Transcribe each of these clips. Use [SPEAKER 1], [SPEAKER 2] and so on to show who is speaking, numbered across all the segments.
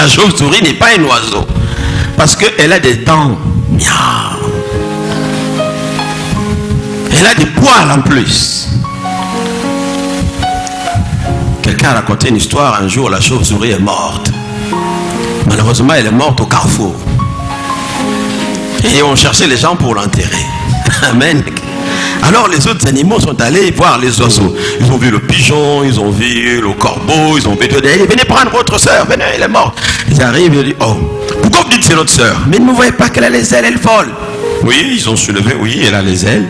[SPEAKER 1] La chauve-souris n'est pas un oiseau. Parce qu'elle a des dents. Elle a des poils en plus. Quelqu'un a raconté une histoire. Un jour, la chauve-souris est morte. Malheureusement, elle est morte au carrefour. Et on cherchait les gens pour l'enterrer. Amen. Alors les autres animaux sont allés voir les oiseaux. Ils ont vu le pigeon, ils ont vu le corbeau, ils ont vu... Venez prendre votre soeur, venez, elle est morte. Ils arrivent, ils disent, oh, pourquoi vous dites c'est notre soeur? Mais ne voyez pas qu'elle a les ailes, elle vole. Oui, ils ont soulevé, oui, elle a les ailes.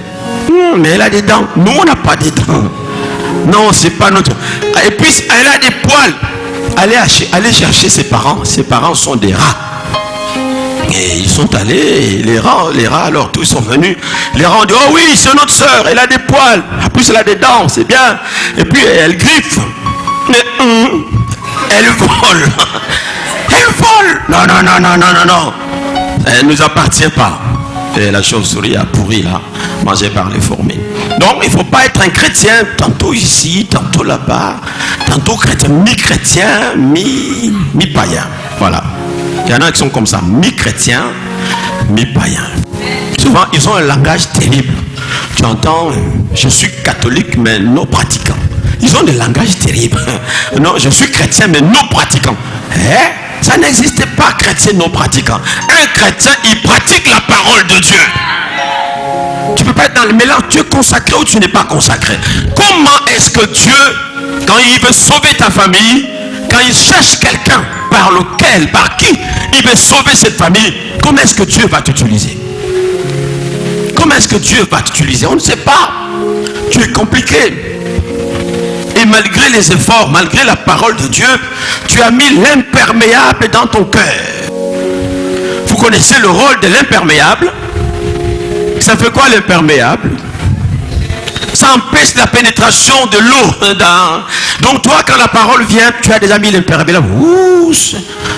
[SPEAKER 1] Mais elle a des dents. Nous, on n'a pas des dents. Non, c'est pas notre... Et puis, elle a des poils. Allez chercher ses parents. Ses parents sont des rats. Et ils sont allés, les rats, alors tous sont venus. Les rats ont dit, oh oui, c'est notre soeur, elle a des poils. En plus, elle a des dents, c'est bien. Et puis, elle griffe. Mais, elle vole. Elle vole. Non. Elle ne nous appartient pas. Et la chauve-souris a pourri là, mangée par les fourmis. Donc, il ne faut pas être un chrétien, tantôt ici, tantôt là-bas, tantôt chrétien, mi-chrétien, mi-païen. Voilà. Il y en a qui sont comme ça, mi-chrétiens, mi-païens. Souvent, ils ont un langage terrible. Tu entends, je suis catholique, mais non pratiquant. Ils ont des langages terribles. Non, je suis chrétien, mais non pratiquant. Ça n'existe pas, chrétien non pratiquant. Un chrétien, il pratique la parole de Dieu. Tu ne peux pas être dans le mélange. Tu es consacré ou tu n'es pas consacré. Comment est-ce que Dieu, quand il veut sauver ta famille, quand il cherche quelqu'un par qui il veut sauver cette famille, comment est-ce que Dieu va t'utiliser? Comment est-ce que Dieu va t'utiliser? On ne sait pas. Tu es compliqué. Et malgré les efforts, malgré la parole de Dieu, tu as mis l'imperméable dans ton cœur. Vous connaissez le rôle de l'imperméable? Ça fait quoi l'imperméable? Ça empêche la pénétration de l'eau. Donc toi, quand la parole vient, tu as déjà mis l'imperméable.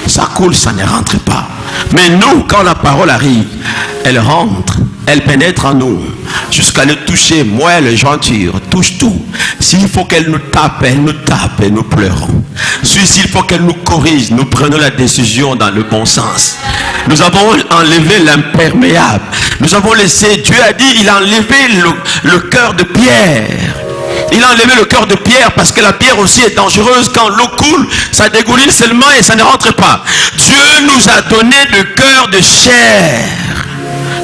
[SPEAKER 1] Ça coule, ça ne rentre pas. Mais nous, quand la parole arrive, elle rentre, elle pénètre en nous, jusqu'à le toucher, moelle, jointure, touche tout. S'il faut qu'elle nous tape, elle nous tape et nous pleurons. S'il faut qu'elle nous corrige, nous prenons la décision dans le bon sens. Nous avons enlevé l'imperméable. Nous avons laissé, Dieu a dit, il a enlevé le cœur de pierre. Il a enlevé le cœur de pierre parce que la pierre aussi est dangereuse. Quand l'eau coule, ça dégouline seulement et ça ne rentre pas. Dieu nous a donné le cœur de chair.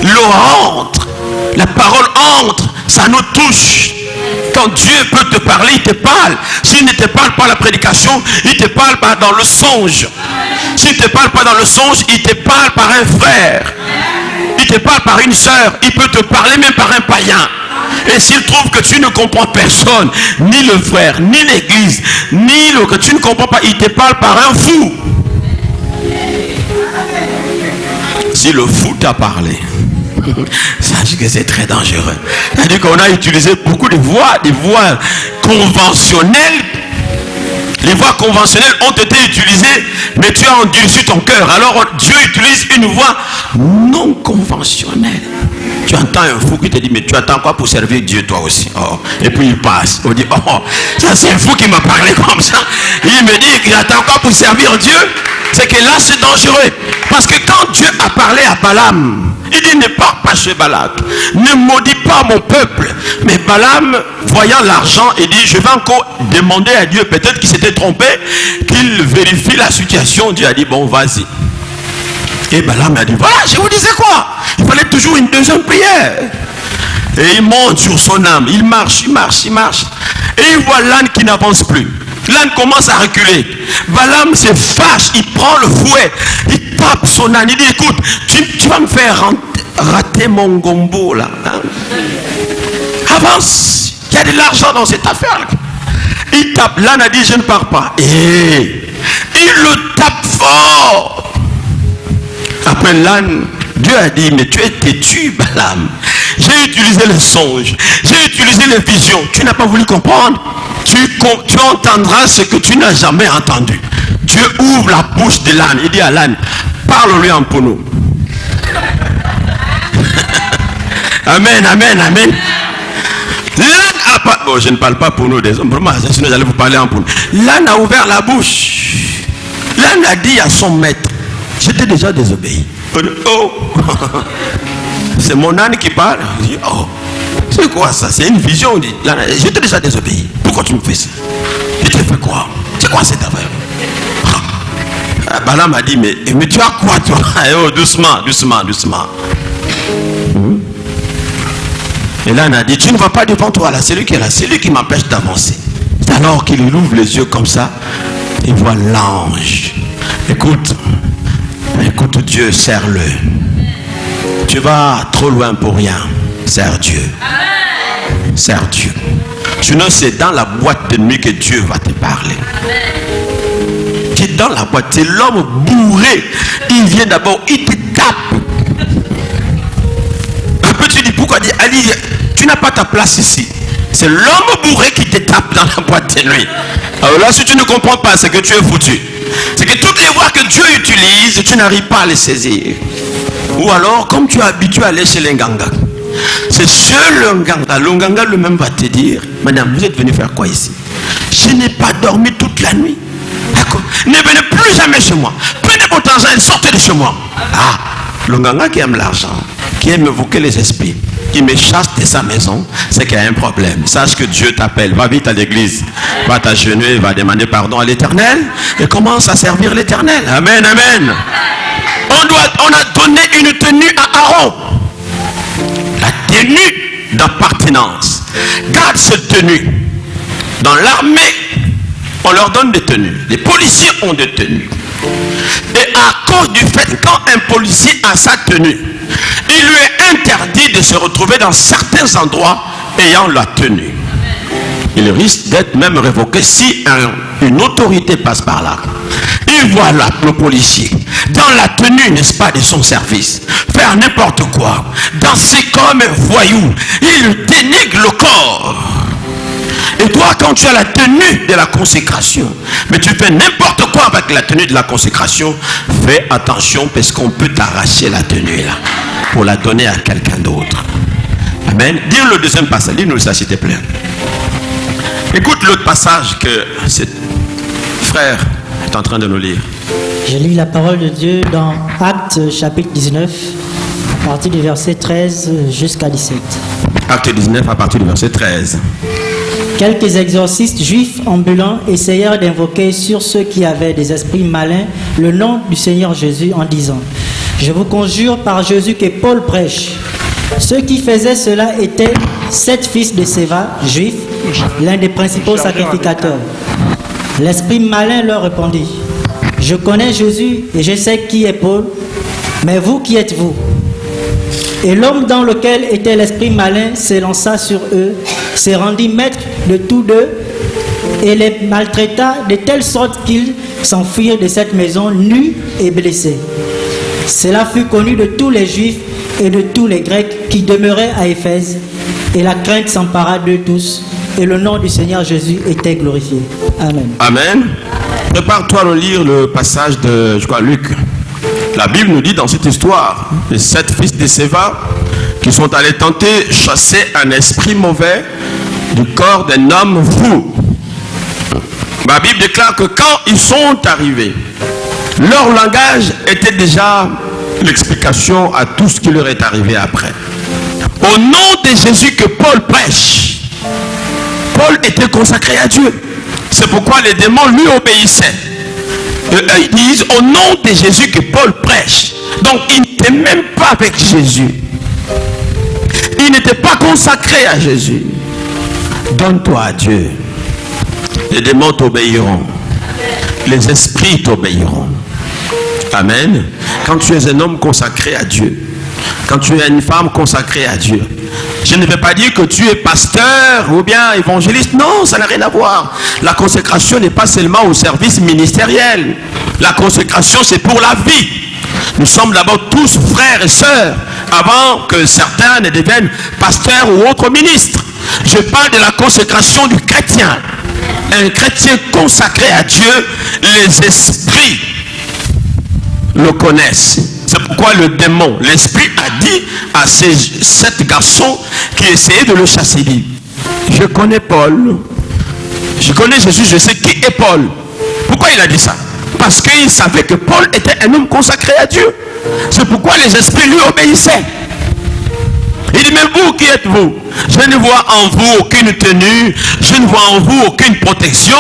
[SPEAKER 1] L'eau entre, la parole entre, ça nous touche. Quand Dieu peut te parler, il te parle. S'il ne te parle pas la prédication, il te parle pas dans le songe. S'il ne te parle pas dans le songe, il te parle par un frère. Il te parle par une soeur. Il peut te parler même par un païen. Et s'il trouve que tu ne comprends personne, ni le frère, ni l'église, ni que tu ne comprends pas, il te parle par un fou. Si le fou t'a parlé, sache que c'est très dangereux. C'est-à-dire qu'on a utilisé beaucoup de voix conventionnelles. Les voix conventionnelles ont été utilisées, mais tu as endurci ton cœur. Alors Dieu utilise une voix non conventionnelle. Tu entends un fou qui te dit, mais tu attends quoi pour servir Dieu toi aussi? Oh. Et puis il passe. On dit, oh, ça c'est un fou qui m'a parlé comme ça. Il me dit qu'il attend quoi pour servir Dieu? C'est que là c'est dangereux. Parce que quand Dieu a parlé à Balaam, il dit, ne pars pas chez Balak. Ne maudis pas mon peuple. Mais Balaam, voyant l'argent, il dit, je vais encore demander à Dieu, peut-être qu'il s'était trompé, qu'il vérifie la situation. Dieu a dit, bon, vas-y. Et Balaam a dit, voilà, je vous disais quoi? Il fallait toujours une deuxième prière. Et il monte sur son âme. Il marche. Et il voit l'âne qui n'avance plus. L'âne commence à reculer. Balaam se fâche, il prend le fouet, il tape son âne, il dit, écoute, tu vas me faire rater mon gombo là. Hein? Avance, il y a de l'argent dans cette affaire. Il tape, l'âne a dit, je ne pars pas. Et il le tape fort. Après l'âne, Dieu a dit, mais tu es têtu, Balaam. J'ai utilisé le songe, j'ai utilisé les visions. Tu n'as pas voulu comprendre. Tu entendras ce que tu n'as jamais entendu. Dieu ouvre la bouche de l'âne. Il dit à l'âne, parle-lui en pono. Amen, amen, amen. L'âne a pas... Bon, je ne parle pas pour nous des hommes. Vraiment, sinon j'allais vous parler en pono. L'âne a ouvert la bouche. L'âne a dit à son maître, j'étais déjà désobéi. Oh, c'est mon âne qui parle. Il dit, oh, c'est quoi ça? C'est une vision. On dit, j'étais déjà désobéi. Pourquoi tu me fais ça? Je te fais quoi? C'est quoi cette affaire? Balaam m'a dit, mais tu as quoi toi? Oh, doucement. Et là, on a dit, tu ne vas pas devant toi là, c'est lui qui est là, c'est lui qui m'empêche d'avancer. C'est alors qu'il ouvre les yeux comme ça, il voit l'ange. Écoute Dieu, sers-le. Tu vas trop loin pour rien. Sers Dieu. Sers Dieu. Sinon, c'est dans la boîte de nuit que Dieu va te parler. Tu es dans la boîte, c'est l'homme bourré. Il vient d'abord, il te tape. Après, tu dis, pourquoi? Dit, Ali, tu n'as pas ta place ici. C'est l'homme bourré qui te tape dans la boîte de nuit. Alors là, si tu ne comprends pas, c'est que tu es foutu. C'est que toutes les voies que Dieu utilise, tu n'arrives pas à les saisir. Ou alors, comme tu es habitué à aller chez l'Nganga, c'est seul l'Nganga lui-même va te dire, madame, vous êtes venu faire quoi ici? Je n'ai pas dormi toute la nuit. D'accord? Ne venez plus jamais chez moi. Prenez votre argent et sortez de chez moi. Ah, l'Nganga qui aime l'argent, qui aime évoquer les esprits, qui me chasse de sa maison, c'est qu'il y a un problème. Sache que Dieu t'appelle. Va vite à l'église. Va t'agenouiller, va demander pardon à l'Éternel et commence à servir l'Éternel. Amen, amen. On a donné une tenue à Aaron. La tenue d'appartenance. Garde cette tenue. Dans l'armée, on leur donne des tenues. Les policiers ont des tenues. Et à cause du fait, quand un policier a sa tenue, il lui est interdit de se retrouver dans certains endroits ayant la tenue. Il risque d'être même révoqué si une autorité passe par là. Il voit là le policier dans la tenue, n'est-ce pas, de son service, faire n'importe quoi, danser comme un voyou. Il dénigre le corps. Et toi, quand tu as la tenue de la consécration, mais tu fais n'importe quoi avec la tenue de la consécration, fais attention parce qu'on peut t'arracher la tenue là pour la donner à quelqu'un d'autre. Amen. Dis le deuxième passage, dis-nous ça s'il te plaît. Écoute l'autre passage que ce frère est en train de nous lire.
[SPEAKER 2] Je lis la parole de Dieu dans Actes chapitre 19, à partir du verset 13 jusqu'à 17.
[SPEAKER 1] Acte 19 à partir du verset 13.
[SPEAKER 2] Quelques exorcistes juifs ambulants essayèrent d'invoquer sur ceux qui avaient des esprits malins le nom du Seigneur Jésus en disant: je vous conjure par Jésus que Paul prêche. Ceux qui faisaient cela étaient 7 fils de Séva, juifs, l'un des principaux sacrificateurs. L'esprit malin leur répondit: je connais Jésus et je sais qui est Paul, mais vous, qui êtes-vous? Et l'homme dans lequel était l'esprit malin s'élança sur eux, se rendit maître de tous deux et les maltraita de telle sorte qu'ils s'enfuirent de cette maison nus et blessés. Cela fut connu de tous les Juifs et de tous les Grecs qui demeuraient à Éphèse, et la crainte s'empara d'eux tous, et le nom du Seigneur Jésus était glorifié. Amen.
[SPEAKER 1] Amen. Prépare-toi à lire le passage de, Luc. La Bible nous dit dans cette histoire, les 7 fils de Séva qui sont allés tenter chasser un esprit mauvais du corps d'un homme fou. La Bible déclare que quand ils sont arrivés, leur langage était déjà l'explication à tout ce qui leur est arrivé après. Au nom de Jésus que Paul prêche, Paul était consacré à Dieu. C'est pourquoi les démons lui obéissaient. Et eux, ils disent au nom de Jésus que Paul prêche. Donc il n'était même pas avec Jésus. Il n'était pas consacré à Jésus. Donne-toi à Dieu. Les démons t'obéiront. Les esprits t'obéiront. Amen. Quand tu es un homme consacré à Dieu, quand tu es une femme consacrée à Dieu, je ne vais pas dire que tu es pasteur ou bien évangéliste. Non, ça n'a rien à voir. La consécration n'est pas seulement au service ministériel. La consécration, c'est pour la vie. Nous sommes d'abord tous frères et sœurs avant que certains ne deviennent pasteurs ou autres ministres. Je parle de la consécration du chrétien. Un chrétien consacré à Dieu, les esprits le connaissent. C'est pourquoi le démon, l'esprit a dit à ces 7 garçons qui essayaient de le chasser, dit: je connais Paul, je connais Jésus, je sais qui est Paul. Pourquoi il a dit ça? Parce qu'il savait que Paul était un homme consacré à Dieu. C'est pourquoi les esprits lui obéissaient. Il dit, mais vous, qui êtes-vous? Je ne vois en vous aucune tenue, je ne vois en vous aucune protection,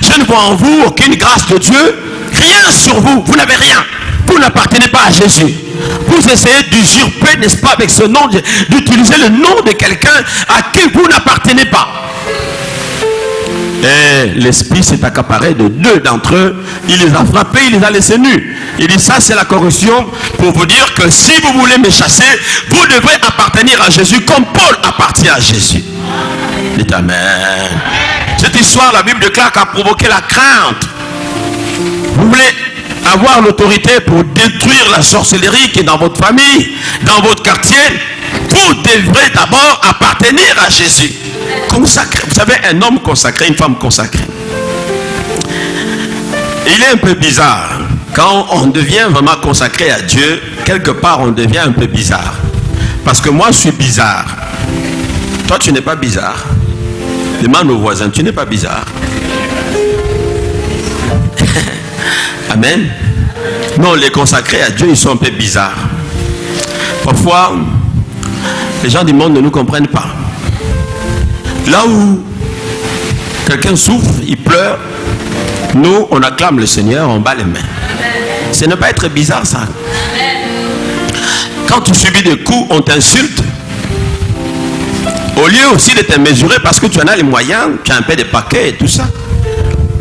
[SPEAKER 1] je ne vois en vous aucune grâce de Dieu. Rien sur vous, vous n'avez rien. Vous n'appartenez pas à Jésus. Vous essayez d'usurper, n'est-ce pas, avec ce nom, d'utiliser le nom de quelqu'un à qui vous n'appartenez pas. Et l'esprit s'est accaparé de 2 d'entre eux. Il les a frappés, il les a laissés nus. Il dit, ça c'est la correction pour vous dire que si vous voulez me chasser, vous devrez appartenir à Jésus comme Paul appartient à Jésus. Dites Amen. Cette histoire, la Bible déclare, a provoqué la crainte. Vous voulez avoir l'autorité pour détruire la sorcellerie qui est dans votre famille, dans votre quartier, vous devrez d'abord appartenir à Jésus. Consacré. Vous savez, un homme consacré, une femme consacrée. Il est un peu bizarre. Quand on devient vraiment consacré à Dieu, quelque part on devient un peu bizarre. Parce que moi je suis bizarre. Toi tu n'es pas bizarre. Demande aux voisins, tu n'es pas bizarre. Amen. Non, les consacrés à Dieu, ils sont un peu bizarres. Parfois, les gens du monde ne nous comprennent pas. Là où quelqu'un souffre, il pleure, nous, on acclame le Seigneur, on bat les mains. Ce n'est pas être bizarre, ça. Quand tu subis des coups, on t'insulte. Au lieu aussi de te mesurer parce que tu en as les moyens, tu as un peu de paquets et tout ça.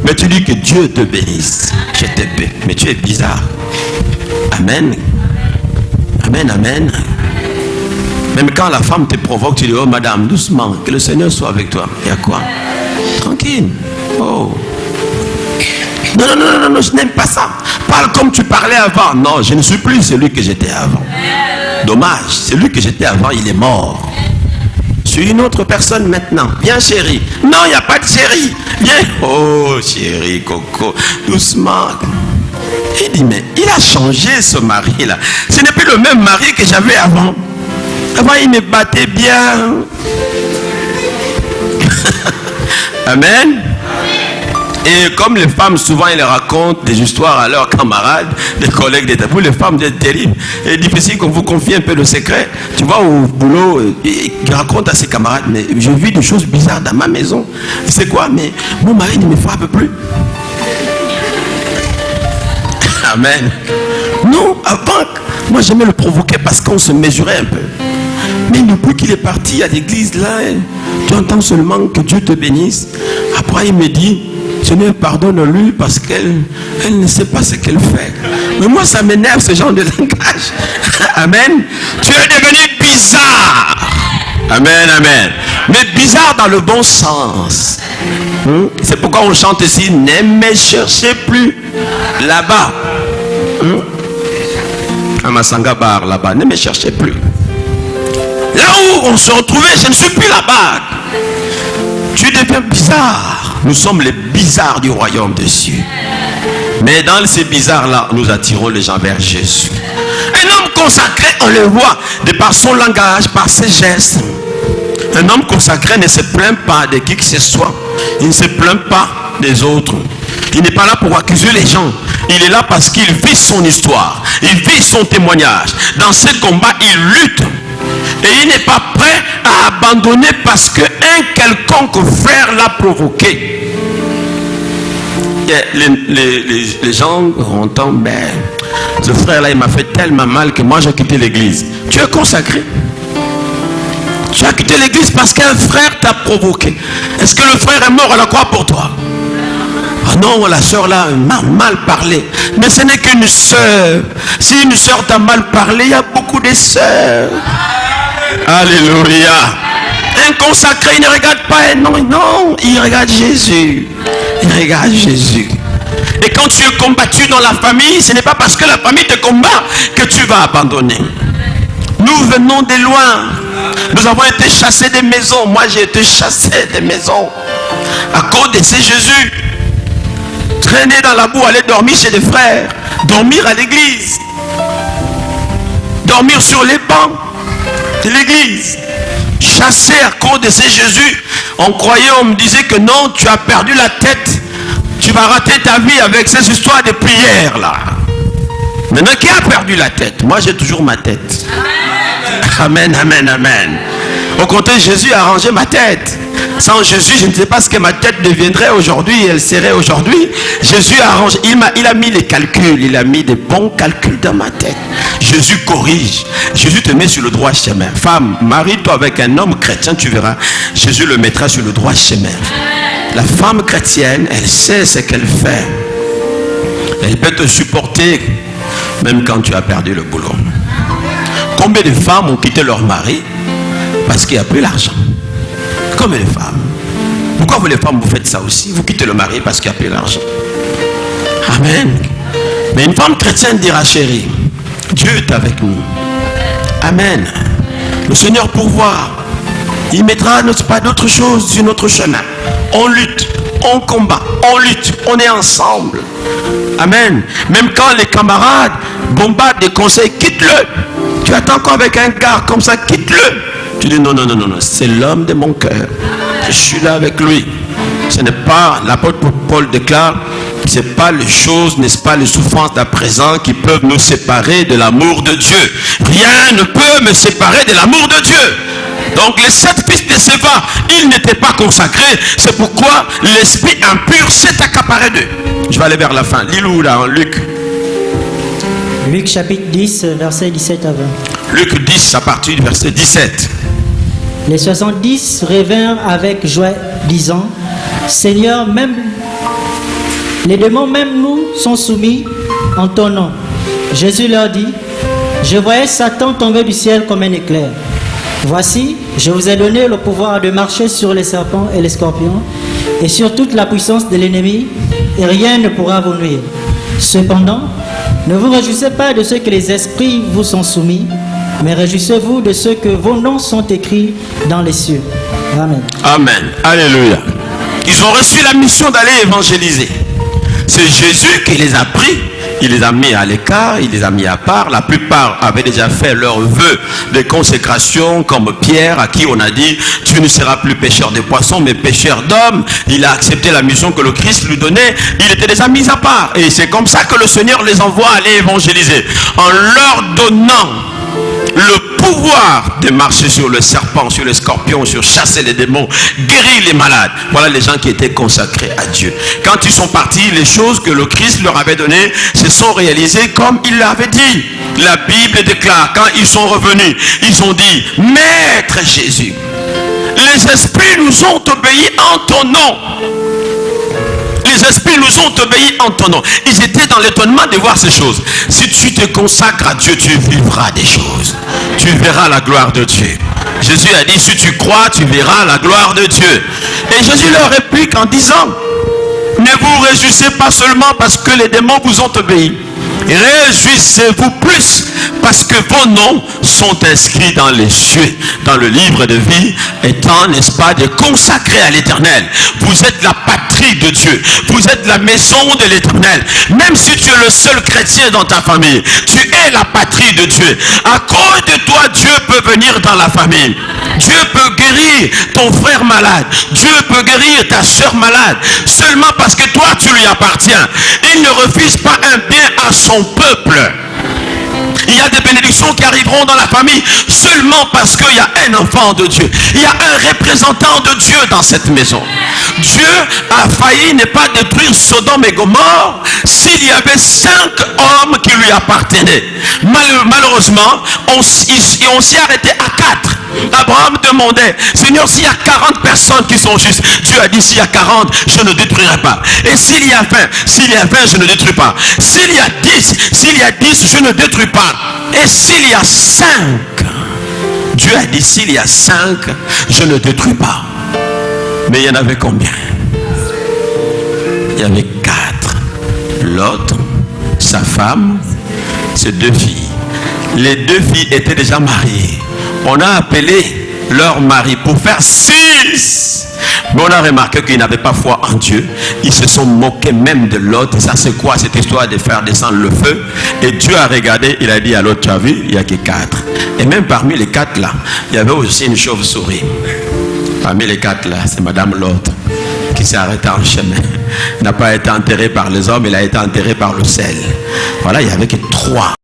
[SPEAKER 1] Mais tu dis que Dieu te bénisse. Je te bénis. Mais tu es bizarre. Amen. Amen, amen. Même quand la femme te provoque, tu dis, oh madame, doucement, que le Seigneur soit avec toi. Il y a quoi? Tranquille. Oh. Non, non, non, non, non, je n'aime pas ça. Parle comme tu parlais avant. Non, je ne suis plus celui que j'étais avant. Dommage, celui que j'étais avant, il est mort. Je suis une autre personne maintenant. Viens chérie. Non, il n'y a pas de chérie. Viens. Oh chérie, coco. Doucement. Il dit, mais il a changé ce mari-là. Ce n'est plus le même mari que j'avais avant. Avant, il me battait bien. Amen. Et comme les femmes, souvent, elles racontent des histoires à leurs camarades, des collègues d'état. Vous, les femmes, c'est terrible. Et difficile qu'on vous confie un peu le secret. Tu vois, au boulot, ils racontent à ses camarades, mais je vis des choses bizarres dans ma maison. C'est quoi? Mais mon mari ne me frappe plus. Amen. Non, avant, moi j'aimais le provoquer parce qu'on se mesurait un peu. Mais depuis qu'il est parti à l'église, là, tu entends seulement que Dieu te bénisse. Après, il me dit, Seigneur, pardonne-lui parce qu'elle ne sait pas ce qu'elle fait. Mais moi, ça m'énerve ce genre de langage. Amen. Tu es devenu bizarre. Amen, amen. Mais bizarre dans le bon sens. C'est pourquoi on chante ici, ne me cherchez plus là-bas. À Masanga Bar, là-bas, ne me cherchez plus. Là où on se retrouvait, je ne suis plus là-bas. Tu deviens bizarre. Nous sommes les bizarres du royaume des cieux. Mais dans ces bizarres-là, nous attirons les gens vers Jésus. Un homme consacré, on le voit, de par son langage, par ses gestes. Un homme consacré ne se plaint pas de qui que ce soit. Il ne se plaint pas des autres. Il n'est pas là pour accuser les gens. Il est là parce qu'il vit son histoire. Il vit son témoignage. Dans ce combat, il lutte. Et il n'est pas prêt à abandonner parce qu'un quelconque frère l'a provoqué. Les gens entendent, ben, ce frère-là, il m'a fait tellement mal que moi j'ai quitté l'église. Tu es consacré. Tu as quitté l'église parce qu'un frère t'a provoqué. Est-ce que le frère est mort à la croix pour toi? Ah non, la soeur là m'a mal parlé. Mais ce n'est qu'une soeur. Si une soeur t'a mal parlé, il y a beaucoup de sœurs. Alléluia. Un consacré, il ne regarde pas un nom, non, il regarde Jésus. Il regarde Jésus. Et quand tu es combattu dans la famille, ce n'est pas parce que la famille te combat que tu vas abandonner. Nous venons de loin. Nous avons été chassés des maisons. Moi, j'ai été chassé des maisons. À cause de ces Jésus. Traîner dans la boue, aller dormir chez des frères. Dormir à l'église. Dormir sur les bancs de l'église. Chassé à cause de ces Jésus. On croyait, on me disait que non, tu as perdu la tête. Tu Tu vas rater ta vie avec ces histoires de prière là. Maintenant, qui a perdu la tête? Moi, j'ai toujours ma tête. Amen, amen, amen. Au contraire, Jésus a arrangé ma tête. Sans Jésus, je ne sais pas ce que ma tête deviendrait aujourd'hui, elle serait aujourd'hui. Jésus a arrangé, il a mis les calculs, il a mis des bons calculs dans ma tête. Jésus corrige. Jésus te met sur le droit chemin. Femme, marie-toi avec un homme chrétien, tu verras. Jésus le mettra sur le droit chemin. La femme chrétienne, elle sait ce qu'elle fait. Elle peut te supporter même quand tu as perdu le boulot. Combien de femmes ont quitté leur mari parce qu'il n'y a plus l'argent? Combien de femmes? Pourquoi vous les femmes vous faites ça aussi? Vous quittez le mari parce qu'il n'y a plus l'argent. Amen. Mais une femme chrétienne dira, chérie, Dieu est avec nous. Amen. Le Seigneur pourvoira. Il mettra pas d'autre chose sur notre chemin. On lutte, on combat, on lutte, on est ensemble. Amen. Même quand les camarades bombardent des conseils, quitte-le. Tu attends encore avec un gars comme ça, quitte-le. Tu dis non, non, non, non, non, c'est l'homme de mon cœur. Je suis là avec lui. Ce n'est pas, l'apôtre Paul déclare, ce n'est pas les choses, n'est-ce pas, les souffrances d'à présent qui peuvent nous séparer de l'amour de Dieu. Rien ne peut me séparer de l'amour de Dieu. Donc les 7 fils de Séva, ils n'étaient pas consacrés. C'est pourquoi l'esprit impur s'est accaparé d'eux. Je vais aller vers la fin. Lis-le là en Luc.
[SPEAKER 2] Luc chapitre 10, versets 17 à 20.
[SPEAKER 1] Luc 10 à partir du verset 17.
[SPEAKER 2] Les 70 revinrent avec joie, disant, Seigneur, même les démons, même nous, sont soumis en ton nom. Jésus leur dit, je voyais Satan tomber du ciel comme un éclair. Voici, je vous ai donné le pouvoir de marcher sur les serpents et les scorpions, et sur toute la puissance de l'ennemi, et rien ne pourra vous nuire. Cependant, ne vous réjouissez pas de ce que les esprits vous sont soumis, mais réjouissez-vous de ce que vos noms sont écrits dans les cieux. Amen.
[SPEAKER 1] Amen. Alléluia. Ils ont reçu la mission d'aller évangéliser. C'est Jésus qui les a pris. Il les a mis à l'écart, il les a mis à part. La plupart avaient déjà fait leur vœu de consécration, comme Pierre, à qui on a dit, tu ne seras plus pêcheur de poissons, mais pêcheur d'hommes. Il a accepté la mission que le Christ lui donnait. Il était déjà mis à part. Et c'est comme ça que le Seigneur les envoie aller évangéliser. En leur donnant le pouvoir de marcher sur le serpent, sur les scorpions, sur chasser les démons, guérir les malades. Voilà les gens qui étaient consacrés à Dieu. Quand ils sont partis, les choses que le Christ leur avait données se sont réalisées comme il l'avait dit. La Bible déclare, quand ils sont revenus, ils ont dit, Maître Jésus, les esprits nous ont obéi en ton nom. Les esprits nous ont obéi en ton nom. Ils étaient dans l'étonnement de voir ces choses. Si tu te consacres à Dieu, tu vivras des choses. Tu verras la gloire de Dieu. Jésus a dit, si tu crois, tu verras la gloire de Dieu. Et Jésus leur réplique en disant, ne vous réjouissez pas seulement parce que les démons vous ont obéi. Réjouissez-vous plus parce que vos noms sont inscrits dans les cieux, dans le livre de vie, étant, n'est-ce pas, de consacrés à l'Éternel. Vous êtes la patrie de Dieu. Vous êtes la maison de l'Éternel. Même si tu es le seul chrétien dans ta famille, tu es la patrie de Dieu. À cause de toi, Dieu peut venir dans la famille. Dieu peut guérir ton frère malade. Dieu peut guérir ta soeur malade. Seulement parce que toi, tu lui appartiens. Il ne refuse pas un bien à son peuple. Il y a des bénédictions qui arriveront dans la famille seulement parce qu'il y a un enfant de Dieu. Il y a un représentant de Dieu dans cette maison. Dieu a failli ne pas détruire Sodome et Gomorrhe s'il y avait 5 hommes qui lui appartenaient. Malheureusement, on s'y arrêtait à 4. Abraham demandait, Seigneur, s'il y a 40 personnes qui sont justes, Dieu a dit, s'il y a 40, je ne détruirai pas. Et s'il y a 20, je ne détruis pas. S'il y a 10, je ne détruis pas. Et s'il y a 5, Dieu a dit, s'il y a 5, je ne détruis pas. Mais il y en avait combien? Il y avait 4. L'autre, sa femme, ses 2 filles. Les 2 filles étaient déjà mariées. On a appelé leur mari pour faire 6. Mais on a remarqué qu'ils n'avaient pas foi en Dieu. Ils se sont moqués même de l'autre. Ça, c'est quoi cette histoire de faire descendre le feu? Et Dieu a regardé, il a dit à l'autre, tu as vu, il n'y a que 4. Et même parmi les 4 là, il y avait aussi une chauve-souris. Parmi les 4 là, c'est Madame Lot. qui s'est arrêté en chemin. Il n'a pas été enterré par les hommes, il a été enterré par le sel. Voilà, il n'y avait que 3.